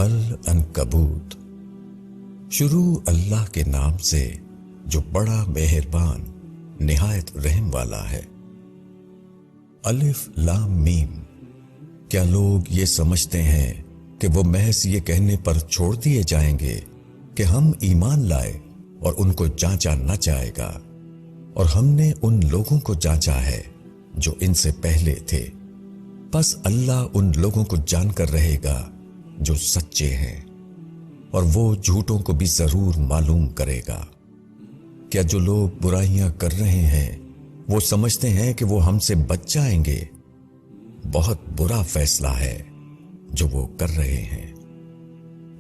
العنکبوت۔ شروع اللہ کے نام سے جو بڑا مہربان نہایت رحم والا ہے۔ الف لام میم۔ کیا لوگ یہ سمجھتے ہیں کہ وہ محض یہ کہنے پر چھوڑ دیے جائیں گے کہ ہم ایمان لائے اور ان کو جانچا نہ جائے گا، اور ہم نے ان لوگوں کو جانچا ہے جو ان سے پہلے تھے، پس اللہ ان لوگوں کو جان کر رہے گا جو سچے ہیں، اور وہ جھوٹوں کو بھی ضرور معلوم کرے گا۔ کیا جو لوگ برائیاں کر رہے ہیں وہ سمجھتے ہیں کہ وہ ہم سے بچ جائیں گے؟ بہت برا فیصلہ ہے جو وہ کر رہے ہیں۔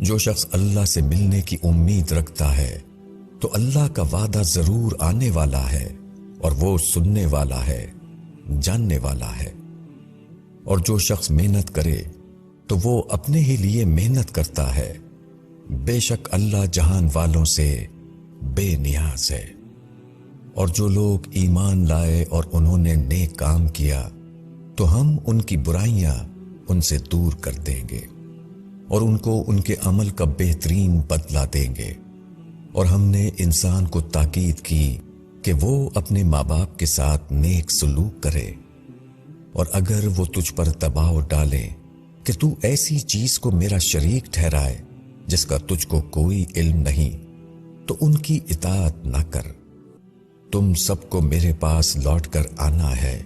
جو شخص اللہ سے ملنے کی امید رکھتا ہے تو اللہ کا وعدہ ضرور آنے والا ہے، اور وہ سننے والا ہے، جاننے والا ہے۔ اور جو شخص محنت کرے تو وہ اپنے ہی لیے محنت کرتا ہے، بے شک اللہ جہان والوں سے بے نیاز ہے۔ اور جو لوگ ایمان لائے اور انہوں نے نیک کام کیا تو ہم ان کی برائیاں ان سے دور کر دیں گے، اور ان کو ان کے عمل کا بہترین بدلہ دیں گے۔ اور ہم نے انسان کو تاکید کی کہ وہ اپنے ماں باپ کے ساتھ نیک سلوک کرے، اور اگر وہ تجھ پر دباؤ ڈالیں کہ تو ایسی چیز کو میرا شریک ٹھہرائے جس کا تجھ کو کوئی علم نہیں، تو ان کی اطاعت نہ کر۔ تم سب کو میرے پاس لوٹ کر آنا ہے،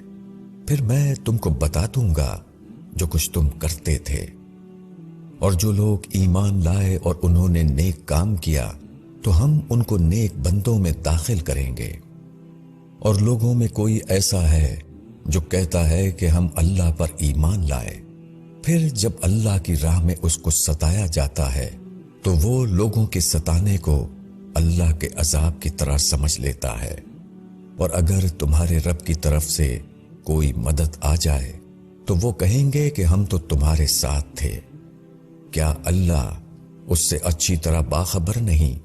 پھر میں تم کو بتا دوں گا جو کچھ تم کرتے تھے۔ اور جو لوگ ایمان لائے اور انہوں نے نیک کام کیا تو ہم ان کو نیک بندوں میں داخل کریں گے۔ اور لوگوں میں کوئی ایسا ہے جو کہتا ہے کہ ہم اللہ پر ایمان لائے، پھر جب اللہ کی راہ میں اس کو ستایا جاتا ہے تو وہ لوگوں کے ستانے کو اللہ کے عذاب کی طرح سمجھ لیتا ہے۔ اور اگر تمہارے رب کی طرف سے کوئی مدد آ جائے تو وہ کہیں گے کہ ہم تو تمہارے ساتھ تھے۔ کیا اللہ اس سے اچھی طرح باخبر نہیں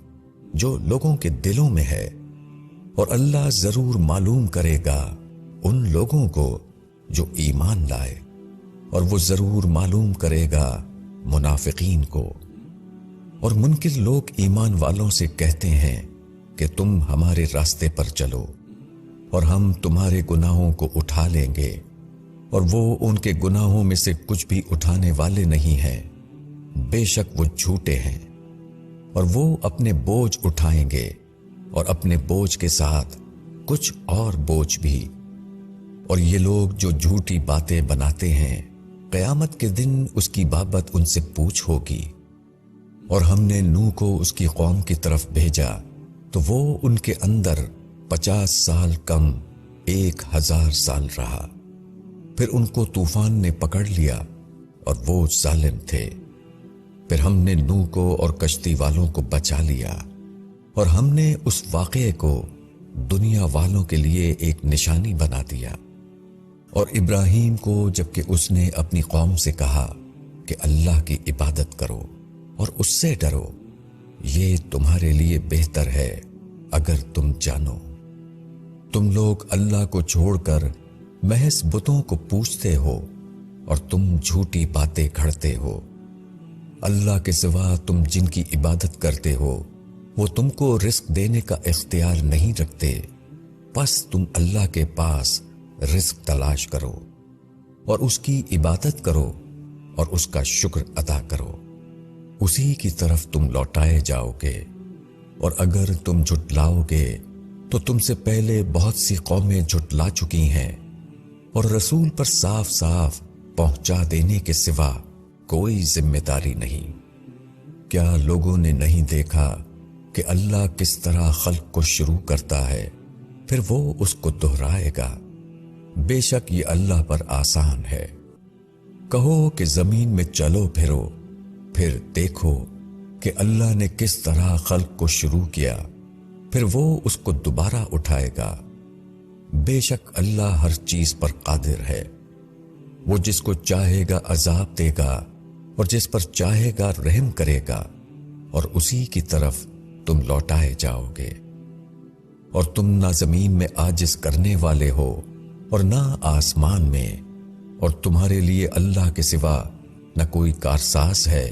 جو لوگوں کے دلوں میں ہے؟ اور اللہ ضرور معلوم کرے گا ان لوگوں کو جو ایمان لائے، اور وہ ضرور معلوم کرے گا منافقین کو۔ اور منکر لوگ ایمان والوں سے کہتے ہیں کہ تم ہمارے راستے پر چلو اور ہم تمہارے گناہوں کو اٹھا لیں گے، اور وہ ان کے گناہوں میں سے کچھ بھی اٹھانے والے نہیں ہیں، بے شک وہ جھوٹے ہیں۔ اور وہ اپنے بوجھ اٹھائیں گے، اور اپنے بوجھ کے ساتھ کچھ اور بوجھ بھی۔ اور یہ لوگ جو جھوٹی باتیں بناتے ہیں، قیامت کے دن اس کی بابت ان سے پوچھ ہوگی۔ اور ہم نے نوح کو اس کی قوم کی طرف بھیجا تو وہ ان کے اندر 50 سال کم 1000 سال رہا، پھر ان کو طوفان نے پکڑ لیا اور وہ ظالم تھے۔ پھر ہم نے نوح کو اور کشتی والوں کو بچا لیا، اور ہم نے اس واقعے کو دنیا والوں کے لیے ایک نشانی بنا دیا۔ اور ابراہیم کو جبکہ اس نے اپنی قوم سے کہا کہ اللہ کی عبادت کرو اور اس سے ڈرو، یہ تمہارے لیے بہتر ہے اگر تم جانو۔ تم لوگ اللہ کو چھوڑ کر محض بتوں کو پوجتے ہو، اور تم جھوٹی باتیں گھڑتے ہو۔ اللہ کے سوا تم جن کی عبادت کرتے ہو وہ تم کو رزق دینے کا اختیار نہیں رکھتے، پس تم اللہ کے پاس رزق تلاش کرو اور اس کی عبادت کرو اور اس کا شکر ادا کرو، اسی کی طرف تم لوٹائے جاؤ گے۔ اور اگر تم جھٹلاؤ گے تو تم سے پہلے بہت سی قومیں جھٹلا چکی ہیں، اور رسول پر صاف صاف پہنچا دینے کے سوا کوئی ذمہ داری نہیں۔ کیا لوگوں نے نہیں دیکھا کہ اللہ کس طرح خلق کو شروع کرتا ہے، پھر وہ اس کو دہرائے گا؟ بے شک یہ اللہ پر آسان ہے۔ کہو کہ زمین میں چلو پھرو، پھر دیکھو کہ اللہ نے کس طرح خلق کو شروع کیا، پھر وہ اس کو دوبارہ اٹھائے گا۔ بے شک اللہ ہر چیز پر قادر ہے۔ وہ جس کو چاہے گا عذاب دے گا، اور جس پر چاہے گا رحم کرے گا، اور اسی کی طرف تم لوٹائے جاؤ گے۔ اور تم نہ زمین میں عاجز کرنے والے ہو اور نہ آسمان میں، اور تمہارے لیے اللہ کے سوا نہ کوئی کارساز ہے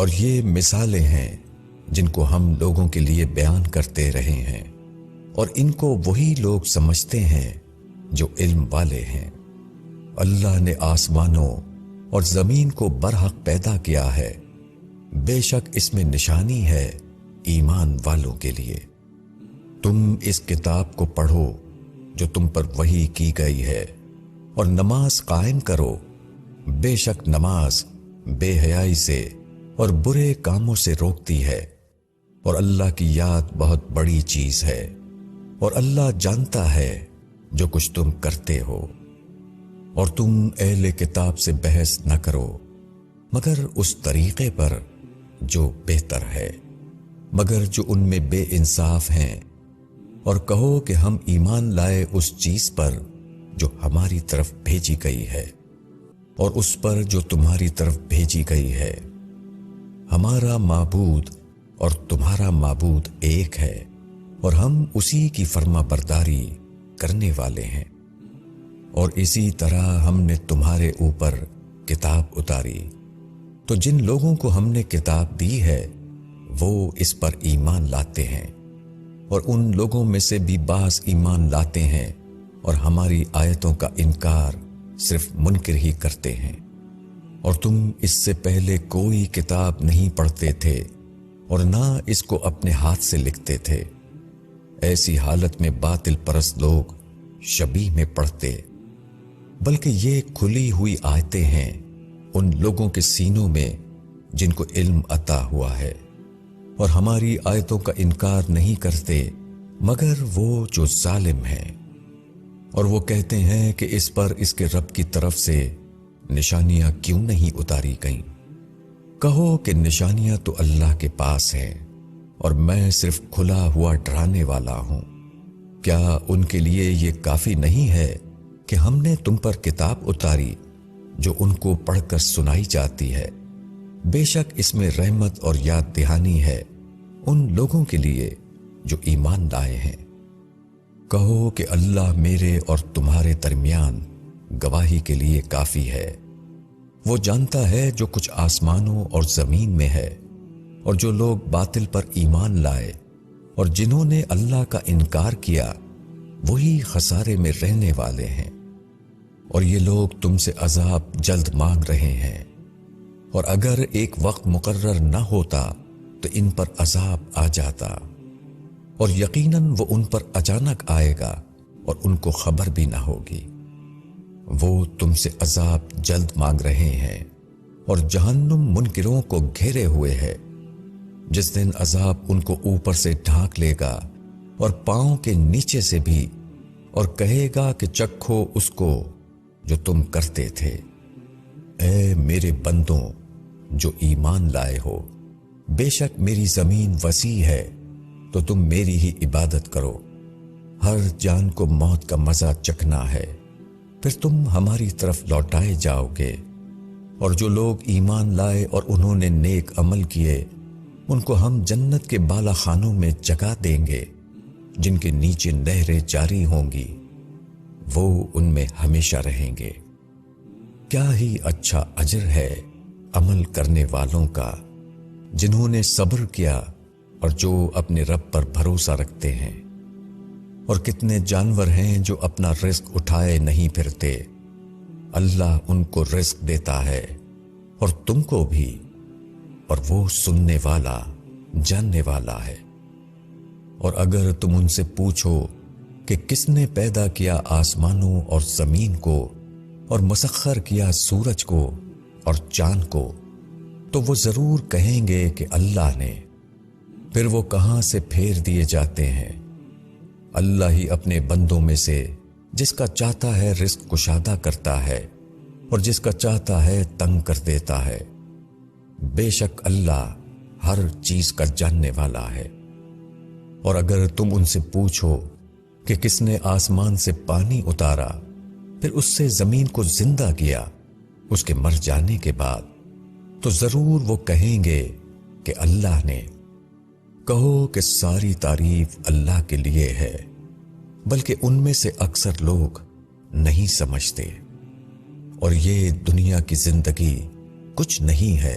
اور یہ مثالیں ہیں جن کو ہم لوگوں کے لیے بیان کرتے رہے ہیں، اور ان کو وہی لوگ سمجھتے ہیں جو علم والے ہیں۔ اللہ نے آسمانوں اور زمین کو برحق پیدا کیا ہے، بے شک اس میں نشانی ہے ایمان والوں کے لیے۔ تم اس کتاب کو پڑھو جو تم پر وحی کی گئی ہے، اور نماز قائم کرو، بے شک نماز بے حیائی سے اور برے کاموں سے روکتی ہے، اور اللہ کی یاد بہت بڑی چیز ہے، اور اللہ جانتا ہے جو کچھ تم کرتے ہو۔ اور تم اہل کتاب سے بحث نہ کرو مگر اس طریقے پر جو بہتر ہے، مگر جو ان میں بے انصاف ہیں، اور کہو کہ ہم ایمان لائے اس چیز پر جو ہماری طرف بھیجی گئی ہے، اور اس پر جو تمہاری طرف بھیجی گئی ہے۔ ہمارا معبود اور تمہارا معبود ایک ہے، اور ہم اسی کی فرما برداری کرنے والے ہیں۔ اور اسی طرح ہم نے تمہارے اوپر کتاب اتاری، تو جن لوگوں کو ہم نے کتاب دی ہے وہ اس پر ایمان لاتے ہیں، اور ان لوگوں میں سے بھی بعض ایمان لاتے ہیں اور ہماری آیتوں کا انکار صرف منکر ہی کرتے ہیں۔ اور تم اس سے پہلے کوئی کتاب نہیں پڑھتے تھے اور نہ اس کو اپنے ہاتھ سے لکھتے تھے، ایسی حالت میں باطل پرست لوگ شبیہ میں پڑھتے، بلکہ یہ کھلی ہوئی آیتیں ہیں ان لوگوں کے سینوں میں جن کو علم عطا ہوا ہے، اور ہماری آیتوں کا انکار نہیں کرتے مگر وہ جو ظالم ہیں۔ اور وہ کہتے ہیں کہ اس پر اس کے رب کی طرف سے نشانیاں کیوں نہیں اتاری گئیں؟ کہو کہ نشانیاں تو اللہ کے پاس ہیں، اور میں صرف کھلا ہوا ڈرانے والا ہوں۔ کیا ان کے لیے یہ کافی نہیں ہے کہ ہم نے تم پر کتاب اتاری جو ان کو پڑھ کر سنائی جاتی ہے؟ بے شک اس میں رحمت اور یاد دہانی ہے ان لوگوں کے لیے جو ایمان لائے ہیں۔ کہو کہ اللہ میرے اور تمہارے درمیان گواہی کے لیے کافی ہے، وہ جانتا ہے جو کچھ آسمانوں اور زمین میں ہے۔ اور جو لوگ باطل پر ایمان لائے اور جنہوں نے اللہ کا انکار کیا، وہی خسارے میں رہنے والے ہیں۔ اور یہ لوگ تم سے عذاب جلد مانگ رہے ہیں، اور اگر ایک وقت مقرر نہ ہوتا تو ان پر عذاب آ جاتا، اور یقیناً وہ ان پر اچانک آئے گا اور ان کو خبر بھی نہ ہوگی۔ وہ تم سے عذاب جلد مانگ رہے ہیں، اور جہنم منکروں کو گھیرے ہوئے ہے۔ جس دن عذاب ان کو اوپر سے ڈھانک لے گا اور پاؤں کے نیچے سے بھی، اور کہے گا کہ چکھو اس کو جو تم کرتے تھے۔ اے میرے بندوں جو ایمان لائے ہو، بے شک میری زمین وسیع ہے تو تم میری ہی عبادت کرو۔ ہر جان کو موت کا مزہ چکھنا ہے، پھر تم ہماری طرف لوٹائے جاؤ گے۔ اور جو لوگ ایمان لائے اور انہوں نے نیک عمل کیے، ان کو ہم جنت کے بالا خانوں میں جگہ دیں گے جن کے نیچے نہریں جاری ہوں گی، وہ ان میں ہمیشہ رہیں گے۔ کیا ہی اچھا اجر ہے عمل کرنے والوں کا جنہوں نے صبر کیا اور جو اپنے رب پر بھروسہ رکھتے ہیں۔ اور کتنے جانور ہیں جو اپنا رزق اٹھائے نہیں پھرتے، اللہ ان کو رزق دیتا ہے اور تم کو بھی، اور وہ سننے والا جاننے والا ہے۔ اور اگر تم ان سے پوچھو کہ کس نے پیدا کیا آسمانوں اور زمین کو اور مسخر کیا سورج کو اور چاند کو، تو وہ ضرور کہیں گے کہ اللہ نے۔ پھر وہ کہاں سے پھیر دیے جاتے ہیں؟ اللہ ہی اپنے بندوں میں سے جس کا چاہتا ہے رزق کشادہ کرتا ہے اور جس کا چاہتا ہے تنگ کر دیتا ہے۔ بے شک اللہ ہر چیز کا جاننے والا ہے۔ اور اگر تم ان سے پوچھو کہ کس نے آسمان سے پانی اتارا پھر اس سے زمین کو زندہ کیا اس کے مر جانے کے بعد، تو ضرور وہ کہیں گے کہ اللہ نے۔ کہو کہ ساری تعریف اللہ کے لیے ہے، بلکہ ان میں سے اکثر لوگ نہیں سمجھتے۔ اور یہ دنیا کی زندگی کچھ نہیں ہے